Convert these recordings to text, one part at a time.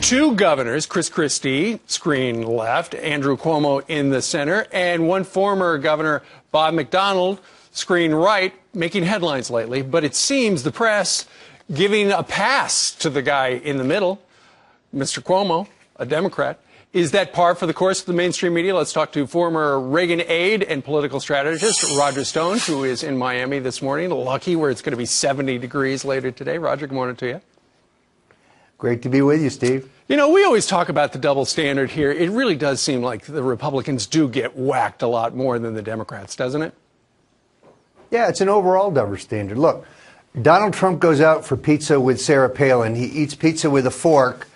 Two governors, Chris Christie, screen left, Andrew Cuomo in the center, and one former governor, Bob McDonnell, screen right, making headlines lately. But it seems the press giving a pass to the guy in the middle, Mr. Cuomo, a Democrat. Is that par for the course of the mainstream media? Let's talk to former Reagan aide and political strategist Roger Stone, who is in Miami this morning, lucky where it's going to be 70 degrees later today. Roger, good morning to you. Great to be with you, Steve. You know, we always talk about the double standard here. It really does seem like the Republicans do get whacked a lot more than the Democrats, doesn't it? Yeah, it's an overall double standard. Look, Donald Trump goes out for pizza with Sarah Palin. He eats pizza with a fork.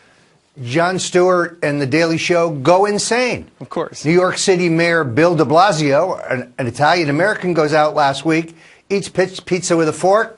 Jon Stewart and The Daily Show go insane. Of course. New York City Mayor Bill de Blasio, an Italian-American, goes out last week, eats pizza with a fork.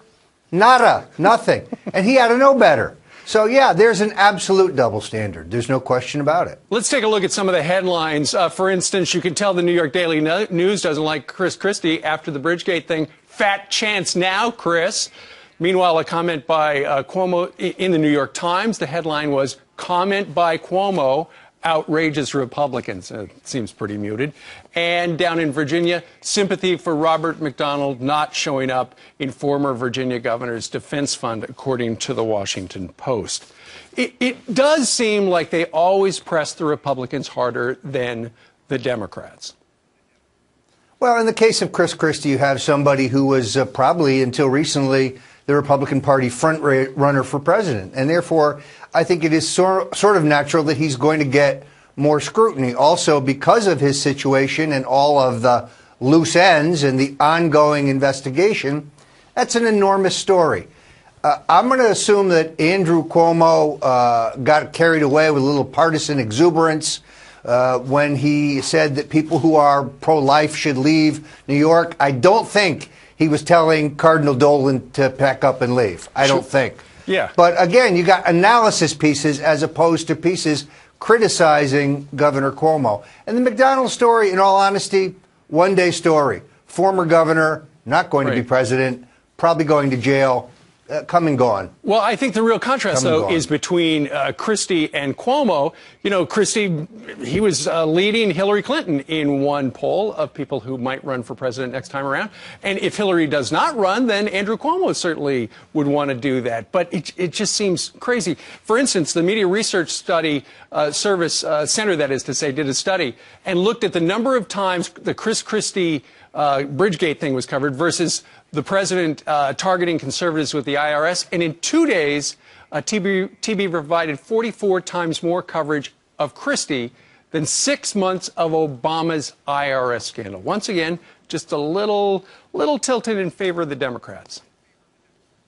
Nada, nothing. And he ought to know better. So, yeah, there's an absolute double standard. There's no question about it. Let's take a look at some of the headlines. For instance, you can tell the New York Daily News doesn't like Chris Christie after the Bridgegate thing. Fat chance now, Chris. Meanwhile, a comment by Cuomo in the New York Times. The headline was, "Comment by Cuomo outrages Republicans." It seems pretty muted. And down in Virginia, sympathy for Robert McDonnell not showing up in former Virginia governor's defense fund, according to the Washington Post. It does seem like they always press the Republicans harder than the Democrats. Well, in the case of Chris Christie, you have somebody who was probably, until recently, the Republican Party front runner for president. And therefore, I think it is sort of natural that he's going to get more scrutiny. Also, because of his situation and all of the loose ends and the ongoing investigation, that's an enormous story. I'm going to assume that Andrew Cuomo got carried away with a little partisan exuberance when he said that people who are pro-life should leave New York. I don't think he was telling Cardinal Dolan to pack up and leave. I don't think. Yeah. But again, you got analysis pieces as opposed to pieces criticizing Governor Cuomo. And the McDonnell story, in all honesty, one-day story. Former governor, not going to be president, probably going to jail. Come and gone. Well, I think the real contrast, though, is between Christie and Cuomo. You know, Christie, he was leading Hillary Clinton in one poll of people who might run for president next time around. And if Hillary does not run, then Andrew Cuomo certainly would want to do that. But it just seems crazy. For instance, the Media Research Study Service Center, that is to say, did a study and looked at the number of times the Chris Christie Bridgegate thing was covered versus the president targeting conservatives with the IRS. And in 2 days, TB provided 44 times more coverage of Christie than 6 months of Obama's IRS scandal. Once again, just a little tilted in favor of the Democrats.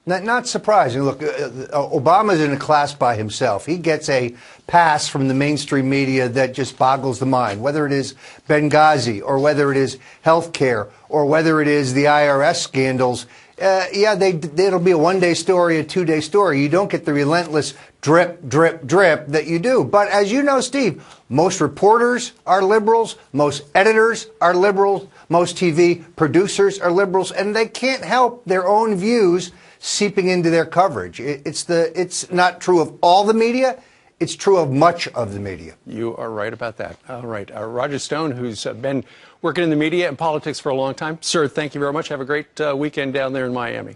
Not surprising. Look, Obama's in a class by himself. He gets a pass from the mainstream media that just boggles the mind, whether it is Benghazi or whether it is health care or whether it is the IRS scandals. It'll be a one-day story, a two-day story. You don't get the relentless drip, drip, drip that you do. But as you know, Steve, most reporters are liberals, most editors are liberals, most TV producers are liberals, and they can't help their own views seeping into their coverage. It's not true of all the media. It's true of much of the media. You are right about that. All right. Roger Stone, who's been working in the media and politics for a long time. Sir, thank you very much. Have a great weekend down there in Miami.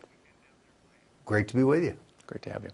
Great to be with you. Great to have you.